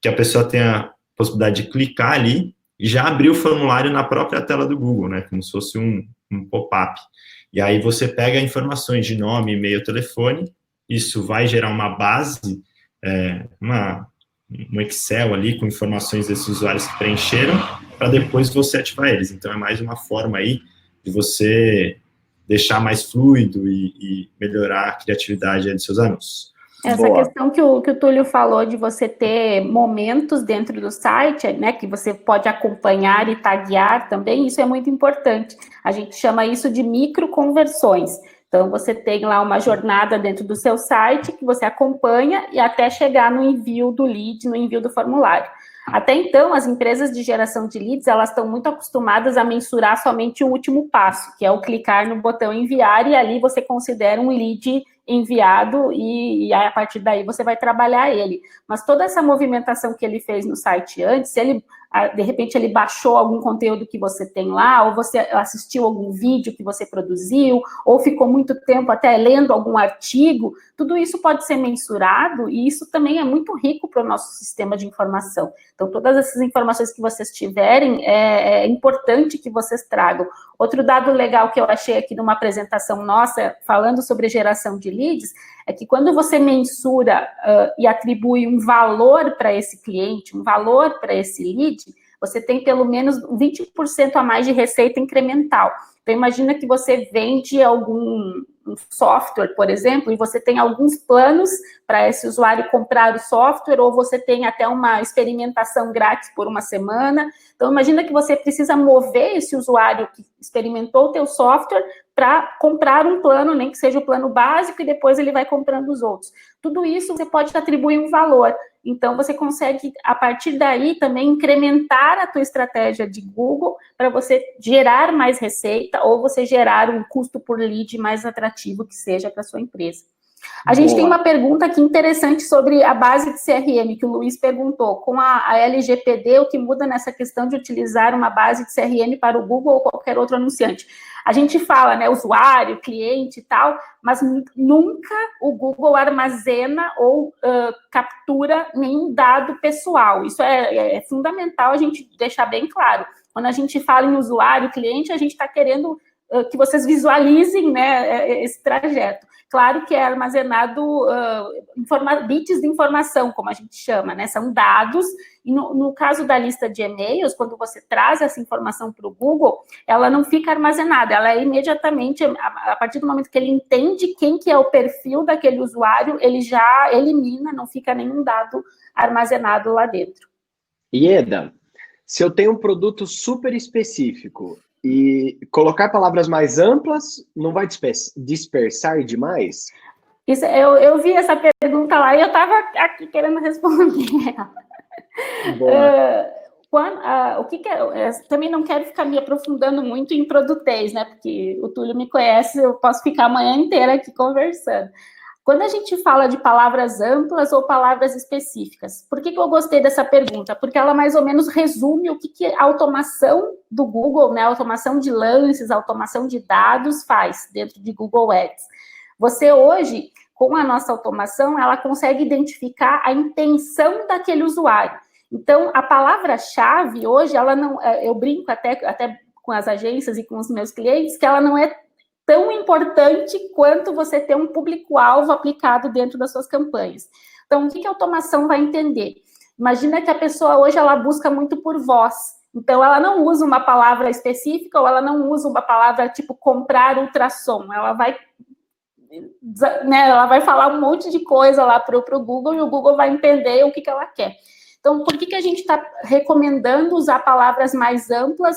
que a pessoa tem a possibilidade de clicar ali e já abrir o formulário na própria tela do Google, né, como se fosse um pop-up. E aí você pega informações de nome, e-mail, telefone isso vai gerar uma base, um Excel ali com informações desses usuários que preencheram, para depois você ativar eles. Então, é mais uma forma aí de você deixar mais fluido e melhorar a criatividade aí dos seus anúncios. Essa questão que o Túlio falou de você ter momentos dentro do site, né, que você pode acompanhar e taguear também, isso é muito importante. A gente chama isso de microconversões. Então, você tem lá uma jornada dentro do seu site que você acompanha e até chegar no envio do lead, no envio do formulário. Até então, as empresas de geração de leads, elas estão muito acostumadas a mensurar somente o último passo, que é o clicar no botão enviar, e ali você considera um lead enviado, e a partir daí você vai trabalhar ele. Mas toda essa movimentação que ele fez no site antes, se ele, de repente, ele baixou algum conteúdo que você tem lá, ou você assistiu algum vídeo que você produziu, ou ficou muito tempo até lendo algum artigo, tudo isso pode ser mensurado, e isso também é muito rico para o nosso sistema de informação. Então, todas essas informações que vocês tiverem, é importante que vocês tragam. Outro dado legal que eu achei aqui numa apresentação nossa, falando sobre geração de leads, é que quando você mensura e atribui um valor para esse cliente, um valor para esse lead, você tem pelo menos 20% a mais de receita incremental. Então, imagina que você vende algum software, por exemplo, e você tem alguns planos para esse usuário comprar o software, ou você tem até uma experimentação grátis por uma semana. Então, imagina que você precisa mover esse usuário que experimentou o teu software para comprar um plano, nem que seja o plano básico, e depois ele vai comprando os outros. Tudo isso você pode atribuir um valor. Então, você consegue, a partir daí, também incrementar a tua estratégia de Google para você gerar mais receita ou você gerar um custo por lead mais atrativo que seja para a sua empresa. A gente tem uma pergunta aqui interessante sobre a base de CRM, que o Luiz perguntou. Com a LGPD, o que muda nessa questão de utilizar uma base de CRM para o Google ou qualquer outro anunciante? A gente fala, né, usuário, cliente e tal, mas nunca o Google armazena ou captura nenhum dado pessoal. Isso é fundamental a gente deixar bem claro. Quando a gente fala em usuário, cliente, a gente está querendo que vocês visualizem, né, esse trajeto. Claro que é armazenado bits de informação, como a gente chama, né? São dados, e no caso da lista de e-mails, quando você traz essa informação para o Google, ela não fica armazenada, ela é imediatamente, a partir do momento que ele entende quem que é o perfil daquele usuário, ele já elimina, não fica nenhum dado armazenado lá dentro. Ieda, se eu tenho um produto super específico, e colocar palavras mais amplas não vai dispersar demais? Isso, eu vi essa pergunta lá e eu estava aqui querendo responder. O que também não quero ficar me aprofundando muito em produtez, né? Porque o Túlio me conhece, eu posso ficar a manhã inteira aqui conversando. Quando a gente fala de palavras amplas ou palavras específicas, por que eu gostei dessa pergunta? Porque ela mais ou menos resume o que a automação do Google, né, a automação de lances, a automação de dados faz dentro de Google Ads. Você hoje, com a nossa automação, ela consegue identificar a intenção daquele usuário. Então, a palavra-chave hoje, ela não, eu brinco até com as agências e com os meus clientes, que ela não é tão importante quanto você ter um público-alvo aplicado dentro das suas campanhas. Então, o que a automação vai entender? Imagina que a pessoa hoje, ela busca muito por voz. Então, ela não usa uma palavra específica ou ela não usa uma palavra tipo comprar ultrassom. Ela vai, né, ela vai falar um monte de coisa lá para o Google e o Google vai entender o que ela quer. Então, por que a gente está recomendando usar palavras mais amplas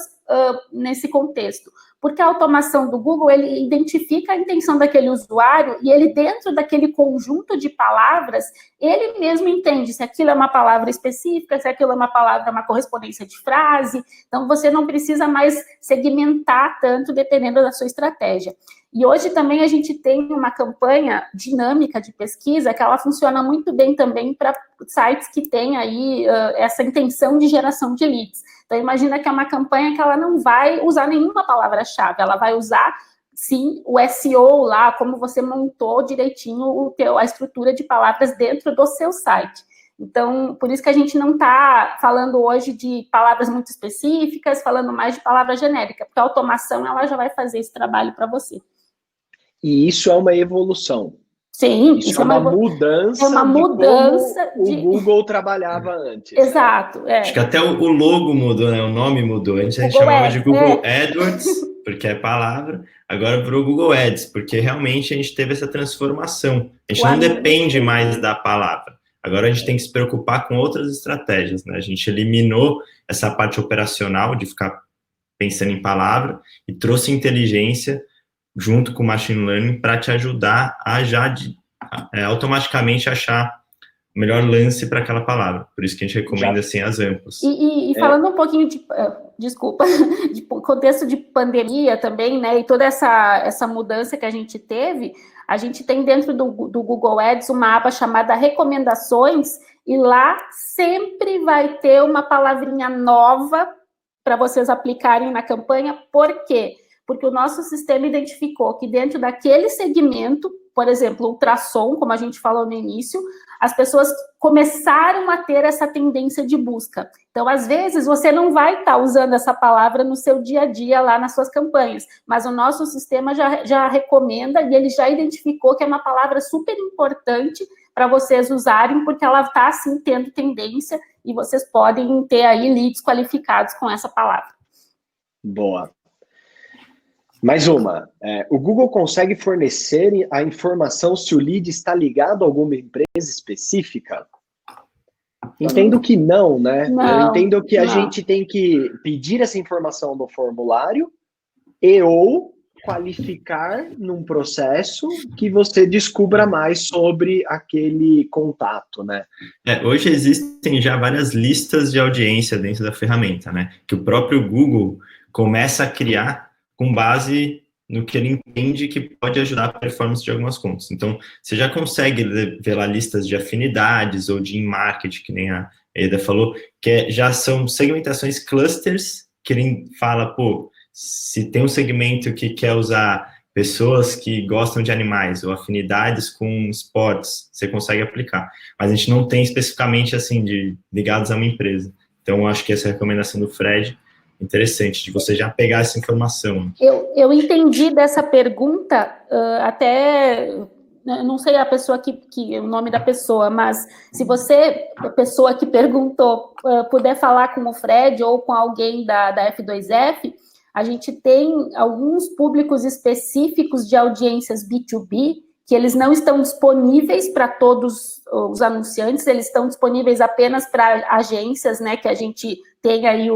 nesse contexto? Porque a automação do Google, ele identifica a intenção daquele usuário e ele, dentro daquele conjunto de palavras, ele mesmo entende se aquilo é uma palavra específica, se aquilo é uma palavra, uma correspondência de frase. Então, você não precisa mais segmentar tanto, dependendo da sua estratégia. E hoje também a gente tem uma campanha dinâmica de pesquisa que ela funciona muito bem também para sites que têm aí essa intenção de geração de leads. Então, imagina que é uma campanha que ela não vai usar nenhuma palavra-chave, ela vai usar, sim, o SEO lá, como você montou direitinho a estrutura de palavras dentro do seu site. Então, por isso que a gente não está falando hoje de palavras muito específicas, falando mais de palavra genérica, porque a automação ela já vai fazer esse trabalho para você. E isso é uma evolução. Sim, Isso é uma mudança, mudança de como o Google trabalhava antes. Exato. Né? Acho que até o logo mudou, né? O nome mudou. Antes a gente Google chamava Ads, de Google AdWords, porque é palavra, agora virou Google Ads, porque realmente a gente teve essa transformação. A gente não depende mais da palavra. Agora a gente tem que se preocupar com outras estratégias, né? A gente eliminou essa parte operacional de ficar pensando em palavra e trouxe inteligência junto com o machine learning para te ajudar a já automaticamente achar o melhor lance para aquela palavra. Por isso que a gente recomenda assim as amplas. E falando um pouquinho de, desculpa, de contexto de pandemia também, né, e toda essa mudança que a gente teve, a gente tem dentro do Google Ads uma aba chamada recomendações, e lá sempre vai ter uma palavrinha nova para vocês aplicarem na campanha. Por quê? Porque o nosso sistema identificou que dentro daquele segmento, por exemplo, ultrassom, como a gente falou no início, as pessoas começaram a ter essa tendência de busca. Então, às vezes, você não vai estar usando essa palavra no seu dia a dia lá nas suas campanhas, mas o nosso sistema já recomenda e ele já identificou que é uma palavra super importante para vocês usarem, porque ela está, assim, tendo tendência e vocês podem ter aí leads qualificados com essa palavra. Boa. Mais uma, o Google consegue fornecer a informação se o lead está ligado a alguma empresa específica? Entendo que não, né? Eu entendo que a gente tem que pedir essa informação no formulário ou qualificar num processo que você descubra mais sobre aquele contato, né? Hoje existem já várias listas de audiência dentro da ferramenta, né? Que o próprio Google começa a criar com base no que ele entende que pode ajudar a performance de algumas contas. Então, você já consegue ver lá listas de afinidades ou de in-market, que nem a Eda falou, que já são segmentações clusters, que ele fala, pô, se tem um segmento que quer usar pessoas que gostam de animais ou afinidades com esportes, você consegue aplicar. Mas a gente não tem especificamente, assim, ligados a uma empresa. Então, acho que essa é a recomendação do Fred, interessante, de você já pegar essa informação. Eu entendi dessa pergunta, até, não sei a pessoa o nome da pessoa, mas se você, a pessoa que perguntou, puder falar com o Fred ou com alguém da F2F, a gente tem alguns públicos específicos de audiências B2B, que eles não estão disponíveis para todos os anunciantes, eles estão disponíveis apenas para agências, né, que a gente tem aí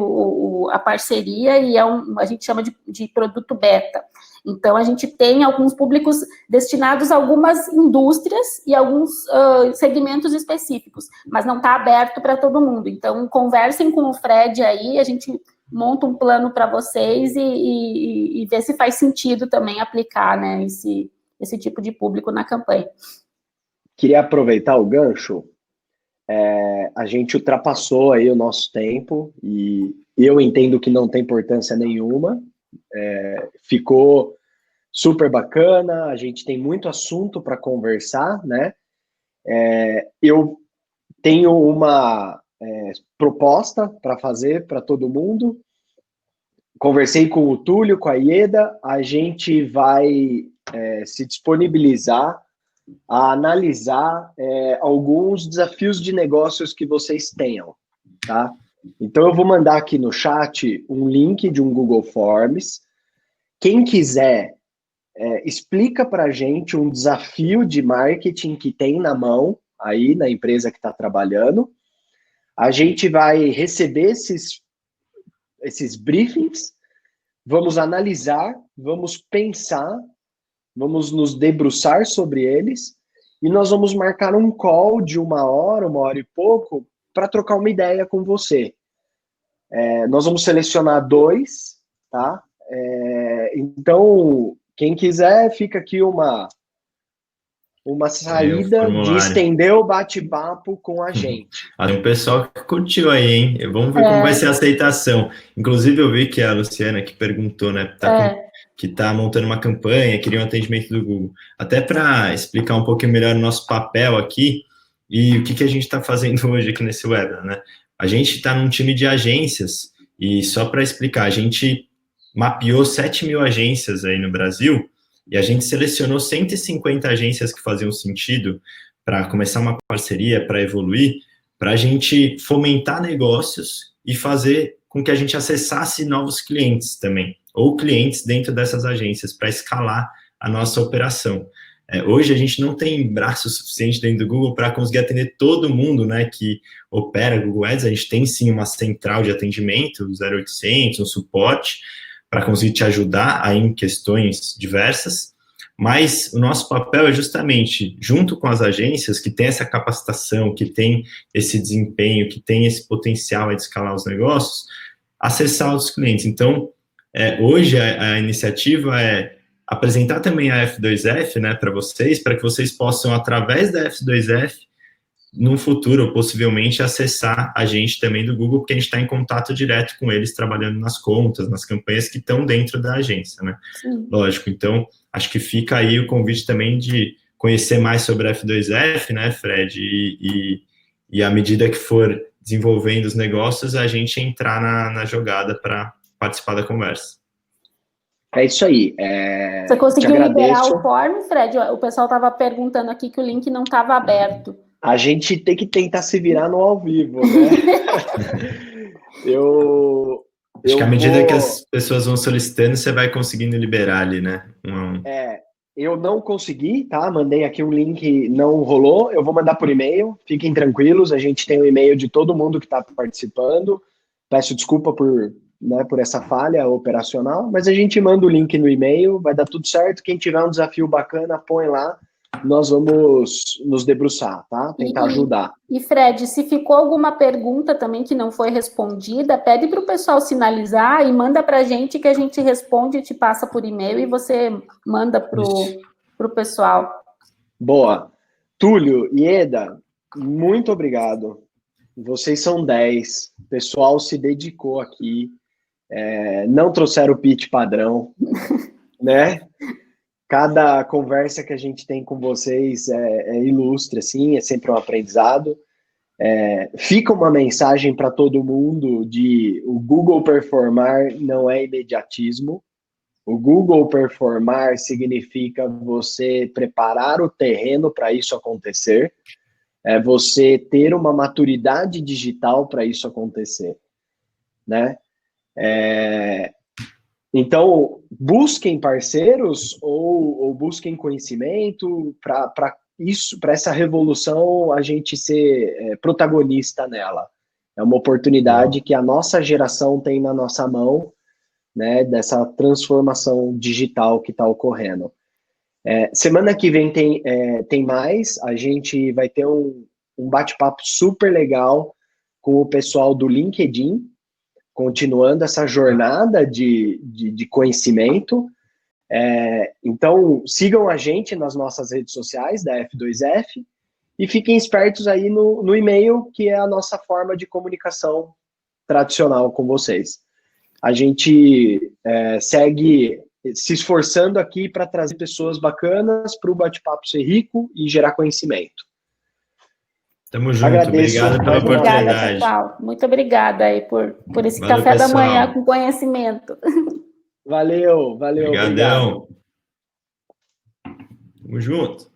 a parceria e a gente chama de produto beta. Então, a gente tem alguns públicos destinados a algumas indústrias e alguns segmentos específicos, mas não está aberto para todo mundo. Então, conversem com o Fred aí, a gente monta um plano para vocês e vê se faz sentido também aplicar, né, esse tipo de público na campanha. Queria aproveitar o gancho. A gente ultrapassou aí o nosso tempo e eu entendo que não tem importância nenhuma. Ficou super bacana, a gente tem muito assunto para conversar, né? Eu tenho uma proposta para fazer para todo mundo. Conversei com o Túlio, com a Ieda, a gente vai se disponibilizar a analisar alguns desafios de negócios que vocês tenham, tá? Então, eu vou mandar aqui no chat um link de um Google Forms. Quem quiser, explica para a gente um desafio de marketing que tem na mão, aí na empresa que está trabalhando. A gente vai receber esses briefings, vamos analisar, vamos pensar, vamos nos debruçar sobre eles e nós vamos marcar um call de 1 hora e pouco, para trocar uma ideia com você. Nós vamos selecionar 2, tá? Então, quem quiser, fica aqui uma saída de estender o bate-papo com a gente. Tem um pessoal que curtiu aí, hein? Vamos ver como vai ser a aceitação. Inclusive, eu vi que a Luciana que perguntou, né? Que está montando uma campanha, queria um atendimento do Google. Até para explicar um pouquinho melhor o nosso papel aqui e o que a gente está fazendo hoje aqui nesse webinar, né? A gente está num time de agências e só para explicar, a gente mapeou 7.000 agências aí no Brasil e a gente selecionou 150 agências que faziam sentido para começar uma parceria, para evoluir, para a gente fomentar negócios e fazer com que a gente acessasse novos clientes também, ou clientes dentro dessas agências, para escalar a nossa operação. Hoje a gente não tem braço suficiente dentro do Google para conseguir atender todo mundo, né, que opera Google Ads. A gente tem sim uma central de atendimento, 0800, um suporte, para conseguir te ajudar aí em questões diversas, mas o nosso papel é justamente, junto com as agências que têm essa capacitação, que têm esse desempenho, que têm esse potencial de escalar os negócios, acessar os clientes. Então, hoje a iniciativa é apresentar também a F2F, né, para que vocês possam, através da F2F, no futuro, ou possivelmente, acessar a gente também do Google, porque a gente está em contato direto com eles, trabalhando nas contas, nas campanhas que estão dentro da agência, né? Sim. Lógico, então, acho que fica aí o convite também de conhecer mais sobre a F2F, né, Fred, e à medida que for desenvolvendo os negócios, a gente entrar na jogada para participar da conversa. É isso aí. Você conseguiu liberar o form, Fred? O pessoal estava perguntando aqui que o link não estava aberto. A gente tem que tentar se virar no ao vivo, né? Acho que à medida que as pessoas vão solicitando, você vai conseguindo liberar ali, né? Eu não consegui, tá? Mandei aqui um link, não rolou. Eu vou mandar por e-mail. Fiquem tranquilos, a gente tem o e-mail de todo mundo que está participando. Peço desculpa por essa falha operacional, mas a gente manda o link no e-mail, vai dar tudo certo. Quem tiver um desafio bacana, põe lá, nós vamos nos debruçar, tá? Tentar ajudar. E Fred, se ficou alguma pergunta também que não foi respondida, pede para o pessoal sinalizar e manda para a gente que a gente responde, te passa por e-mail e você manda para o pessoal. Boa. Túlio e Eda, muito obrigado. Vocês são 10. O pessoal se dedicou aqui. Não trouxeram o pitch padrão, né? Cada conversa que a gente tem com vocês é ilustre, assim, é sempre um aprendizado. Fica uma mensagem para todo mundo de o Google performar não é imediatismo. O Google performar significa você preparar o terreno para isso acontecer, você ter uma maturidade digital para isso acontecer, né? Então, busquem parceiros ou busquem conhecimento para essa revolução a gente ser protagonista nela. É uma oportunidade que a nossa geração tem na nossa mão, né, dessa transformação digital que está ocorrendo. Semana que vem tem mais, a gente vai ter um bate-papo super legal com o pessoal do LinkedIn, continuando essa jornada de conhecimento. Então, sigam a gente nas nossas redes sociais da F2F e fiquem espertos aí no e-mail, que é a nossa forma de comunicação tradicional com vocês. A gente segue se esforçando aqui para trazer pessoas bacanas para o bate-papo ser rico e gerar conhecimento. Tamo junto, obrigado pela oportunidade. Pessoal. Muito obrigada aí por esse Valeu, café pessoal. da manhã com conhecimento. Valeu. Obrigadão. Tamo junto.